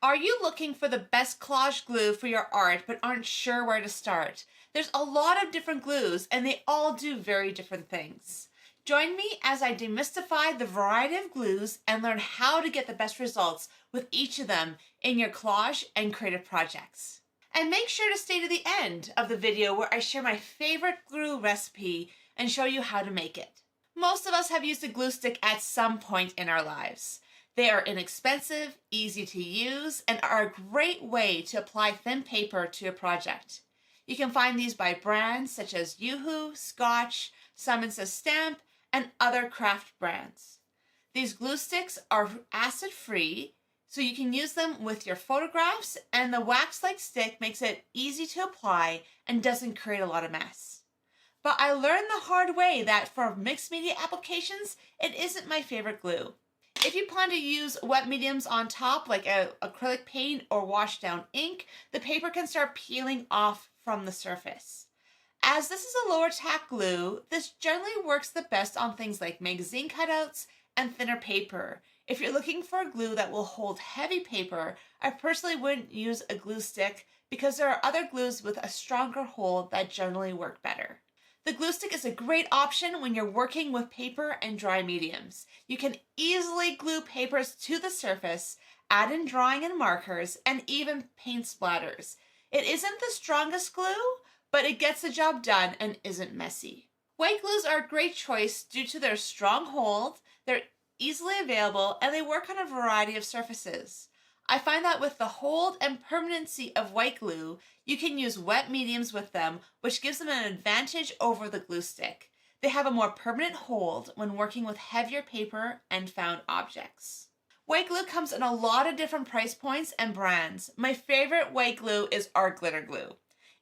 Are you looking for the best collage glue for your art but aren't sure where to start? There's a lot of different glues and they all do very different things. Join me as I demystify the variety of glues and learn how to get the best results with each of them in your collage and creative projects. And make sure to stay to the end of the video where I share my favorite glue recipe and show you how to make it. Most of us have used a glue stick at some point in our lives. They are inexpensive, easy to use, and are a great way to apply thin paper to a project. You can find these by brands such as Yoo-Hoo, Scotch, Simon Says Stamp, and other craft brands. These glue sticks are acid-free, so you can use them with your photographs, and the wax-like stick makes it easy to apply and doesn't create a lot of mess. But I learned the hard way that for mixed media applications, it isn't my favorite glue. If you plan to use wet mediums on top, like acrylic paint or wash down ink, the paper can start peeling off from the surface. As this is a lower tack glue, this generally works the best on things like magazine cutouts and thinner paper. If you're looking for a glue that will hold heavy paper, I personally wouldn't use a glue stick because there are other glues with a stronger hold that generally work better. The glue stick is a great option when you're working with paper and dry mediums. You can easily glue papers to the surface, add in drawing and markers, and even paint splatters. It isn't the strongest glue, but it gets the job done and isn't messy. White glues are a great choice due to their strong hold, they're easily available, and they work on a variety of surfaces. I find that with the hold and permanency of white glue, you can use wet mediums with them, which gives them an advantage over the glue stick. They have a more permanent hold when working with heavier paper and found objects. White glue comes in a lot of different price points and brands. My favorite white glue is Art Glitter Glue.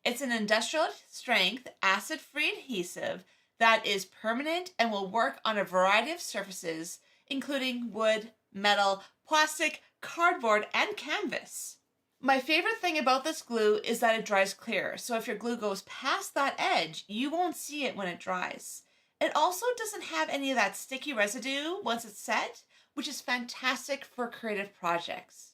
It's an industrial strength, acid-free adhesive that is permanent and will work on a variety of surfaces, including wood, metal, plastic, cardboard, and canvas. My favorite thing about this glue is that it dries clear, so if your glue goes past that edge, you won't see it when it dries. It also doesn't have any of that sticky residue once it's set, which is fantastic for creative projects.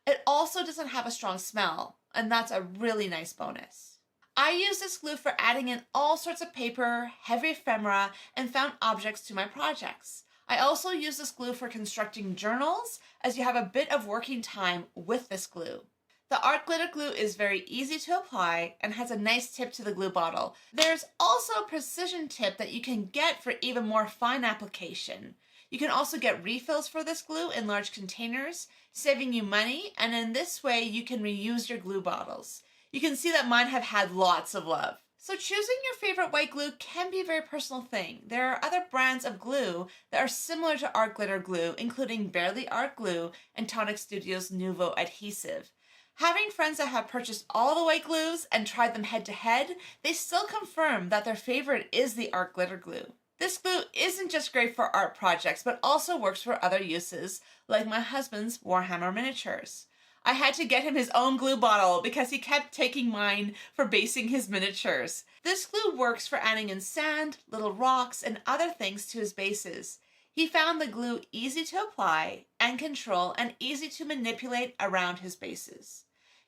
It also doesn't have a strong smell, and that's a really nice bonus. I use this glue for adding in all sorts of paper, heavy ephemera, and found objects to my projects. I also use this glue for constructing journals, as you have a bit of working time with this glue. The Art Glitter Glue is very easy to apply and has a nice tip to the glue bottle. There's also a precision tip that you can get for even more fine application. You can also get refills for this glue in large containers, saving you money, and in this way you can reuse your glue bottles. You can see that mine have had lots of love. So choosing your favorite white glue can be a very personal thing. There are other brands of glue that are similar to Art Glitter Glue, including Barely Art Glue and Tonic Studio's Nuvo Adhesive. Having friends that have purchased all the white glues and tried them head to head, they still confirm that their favorite is the Art Glitter Glue. This glue isn't just great for art projects, but also works for other uses, like my husband's Warhammer miniatures. I had to get him his own glue bottle because he kept taking mine for basing his miniatures. This glue works for adding in sand, little rocks, and other things to his bases. He found the glue easy to apply and control and easy to manipulate around his bases.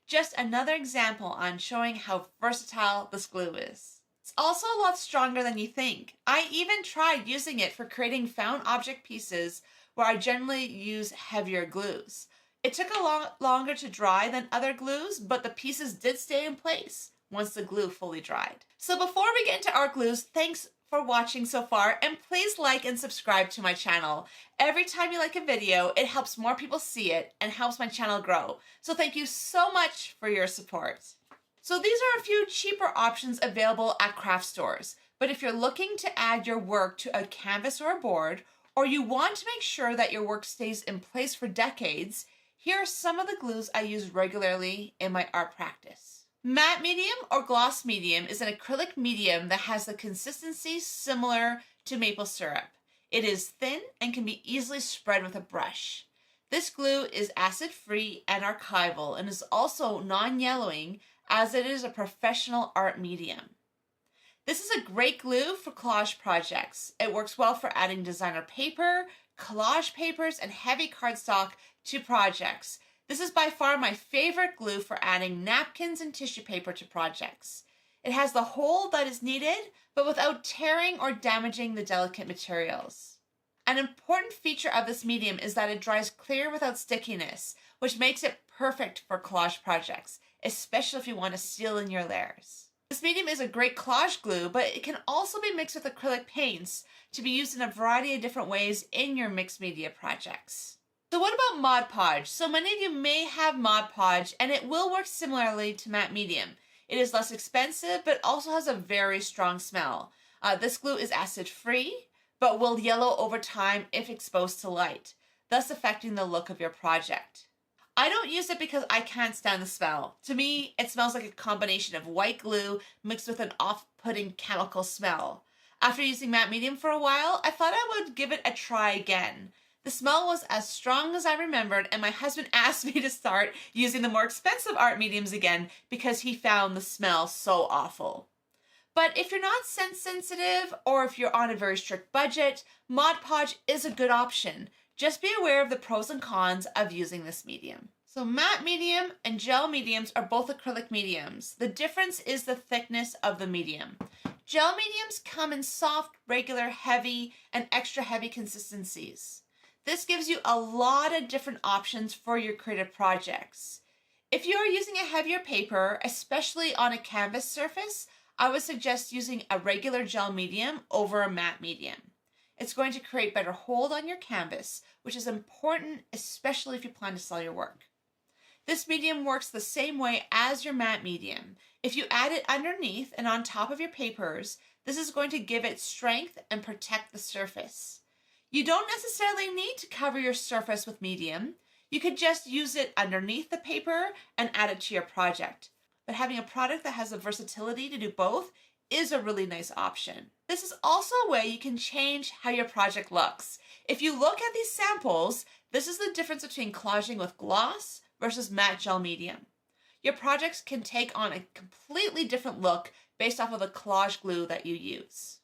Just another example on showing how versatile this glue is. It's also a lot stronger than you think. I even tried using it for creating found object pieces where I generally use heavier glues. It took a lot longer to dry than other glues, but the pieces did stay in place once the glue fully dried. So before we get into art glues, thanks for watching so far, and please like and subscribe to my channel. Every time you like a video, it helps more people see it and helps my channel grow. So thank you so much for your support. So these are a few cheaper options available at craft stores, but if you're looking to add your work to a canvas or a board, or you want to make sure that your work stays in place for decades, here are some of the glues I use regularly in my art practice. Matte medium or gloss medium is an acrylic medium that has the consistency similar to maple syrup. It is thin and can be easily spread with a brush. This glue is acid-free and archival and is also non-yellowing as it is a professional art medium. This is a great glue for collage projects. It works well for adding designer paper, collage papers, and heavy cardstock to projects. This is by far my favorite glue for adding napkins and tissue paper to projects. It has the hold that is needed, but without tearing or damaging the delicate materials. An important feature of this medium is that it dries clear without stickiness, which makes it perfect for collage projects, especially if you want to seal in your layers. This medium is a great collage glue, but it can also be mixed with acrylic paints to be used in a variety of different ways in your mixed media projects. So what about Mod Podge? So many of you may have Mod Podge, and it will work similarly to matte medium. It is less expensive, but also has a very strong smell. This glue is acid-free, but will yellow over time if exposed to light, thus affecting the look of your project. I don't use it because I can't stand the smell. To me, it smells like a combination of white glue mixed with an off-putting chemical smell. After using matte medium for a while, I thought I would give it a try again. The smell was as strong as I remembered, and my husband asked me to start using the more expensive art mediums again because he found the smell so awful. But if you're not scent sensitive or if you're on a very strict budget, Mod Podge is a good option. Just be aware of the pros and cons of using this medium. So matte medium and gel mediums are both acrylic mediums. The difference is the thickness of the medium. Gel mediums come in soft, regular, heavy, and extra heavy consistencies. This gives you a lot of different options for your creative projects. If you are using a heavier paper, especially on a canvas surface, I would suggest using a regular gel medium over a matte medium. It's going to create better hold on your canvas, which is important, especially if you plan to sell your work. This medium works the same way as your matte medium. If you add it underneath and on top of your papers, this is going to give it strength and protect the surface. You don't necessarily need to cover your surface with medium. You could just use it underneath the paper and add it to your project. But having a product that has the versatility to do both is a really nice option. This is also a way you can change how your project looks. If you look at these samples, this is the difference between collaging with gloss versus matte gel medium. Your projects can take on a completely different look based off of the collage glue that you use.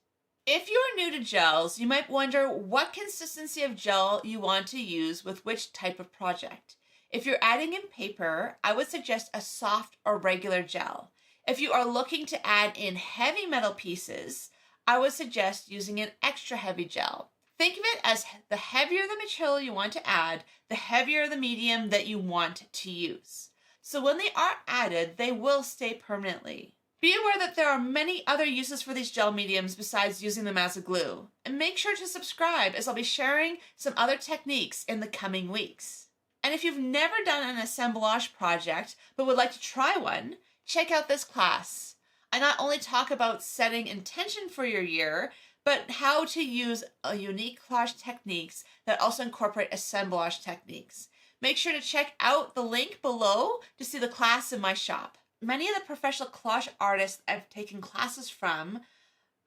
If you are new to gels, you might wonder what consistency of gel you want to use with which type of project. If you're adding in paper, I would suggest a soft or regular gel. If you are looking to add in heavy metal pieces, I would suggest using an extra heavy gel. Think of it as the heavier the material you want to add, the heavier the medium that you want to use. So when they are added, they will stay permanently. Be aware that there are many other uses for these gel mediums besides using them as a glue. And make sure to subscribe, as I'll be sharing some other techniques in the coming weeks. And if you've never done an assemblage project but would like to try one, check out this class. I not only talk about setting intention for your year, but how to use a unique collage techniques that also incorporate assemblage techniques. Make sure to check out the link below to see the class in my shop. Many of the professional collage artists I've taken classes from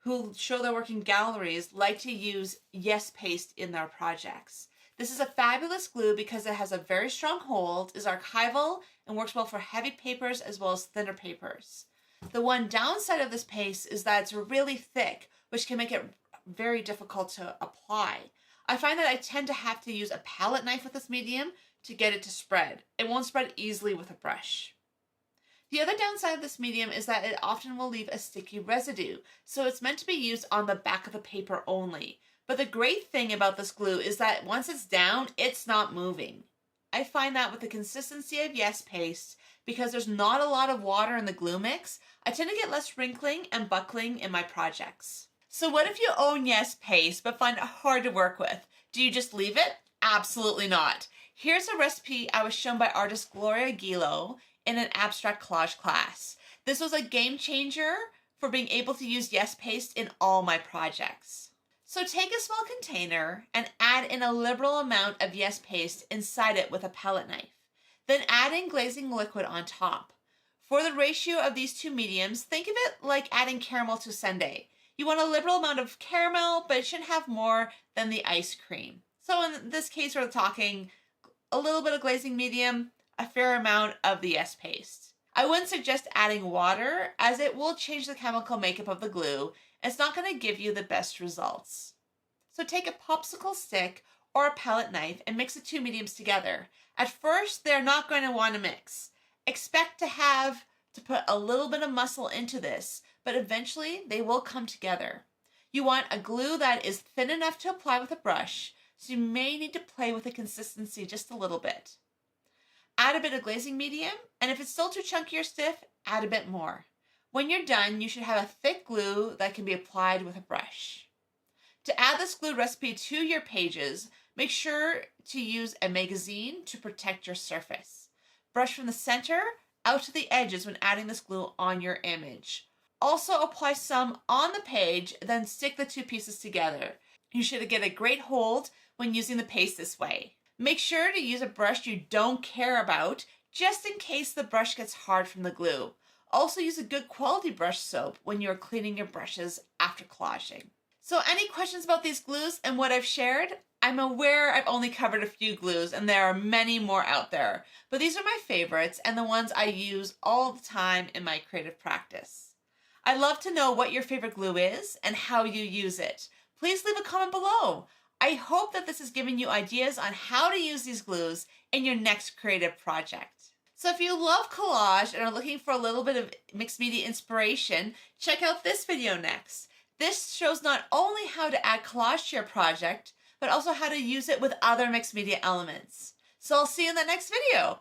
who show their work in galleries like to use Yes Paste in their projects. This is a fabulous glue because it has a very strong hold, is archival, and works well for heavy papers as well as thinner papers. The one downside of this paste is that it's really thick, which can make it very difficult to apply. I find that I tend to have to use a palette knife with this medium to get it to spread. It won't spread easily with a brush. The other downside of this medium is that it often will leave a sticky residue, so it's meant to be used on the back of the paper only. But the great thing about this glue is that once it's down, it's not moving. I find that with the consistency of Yes Paste, because there's not a lot of water in the glue mix, I tend to get less wrinkling and buckling in my projects. So what if you own Yes Paste but find it hard to work with? Do you just leave it? Absolutely not. Here's a recipe I was shown by artist Gloria Guilo in an abstract collage class. This was a game changer for being able to use Yes Paste in all my projects. So take a small container and add in a liberal amount of Yes Paste inside it with a palette knife. Then add in glazing liquid on top. For the ratio of these two mediums, think of it like adding caramel to sundae. You want a liberal amount of caramel, but it shouldn't have more than the ice cream. So in this case, we're talking a little bit of glazing medium, a fair amount of the Yes Paste. I wouldn't suggest adding water, as it will change the chemical makeup of the glue. It's not going to give you the best results. So take a popsicle stick or a palette knife and mix the two mediums together. At first, they're not going to want to mix. Expect to have to put a little bit of muscle into this, but eventually they will come together. You want a glue that is thin enough to apply with a brush, so you may need to play with the consistency just a little bit. Add a bit of glazing medium, and if it's still too chunky or stiff, add a bit more. When you're done, you should have a thick glue that can be applied with a brush. To add this glue recipe to your pages, make sure to use a magazine to protect your surface. Brush from the center out to the edges when adding this glue on your image. Also apply some on the page, then stick the two pieces together. You should get a great hold when using the paste this way. Make sure to use a brush you don't care about, just in case the brush gets hard from the glue. Also use a good quality brush soap when you are cleaning your brushes after collaging. So any questions about these glues and what I've shared? I'm aware I've only covered a few glues and there are many more out there, but these are my favorites and the ones I use all the time in my creative practice. I'd love to know what your favorite glue is and how you use it. Please leave a comment below. I hope that this has given you ideas on how to use these glues in your next creative project. So if you love collage and are looking for a little bit of mixed media inspiration, check out this video next. This shows not only how to add collage to your project, but also how to use it with other mixed media elements. So I'll see you in the next video.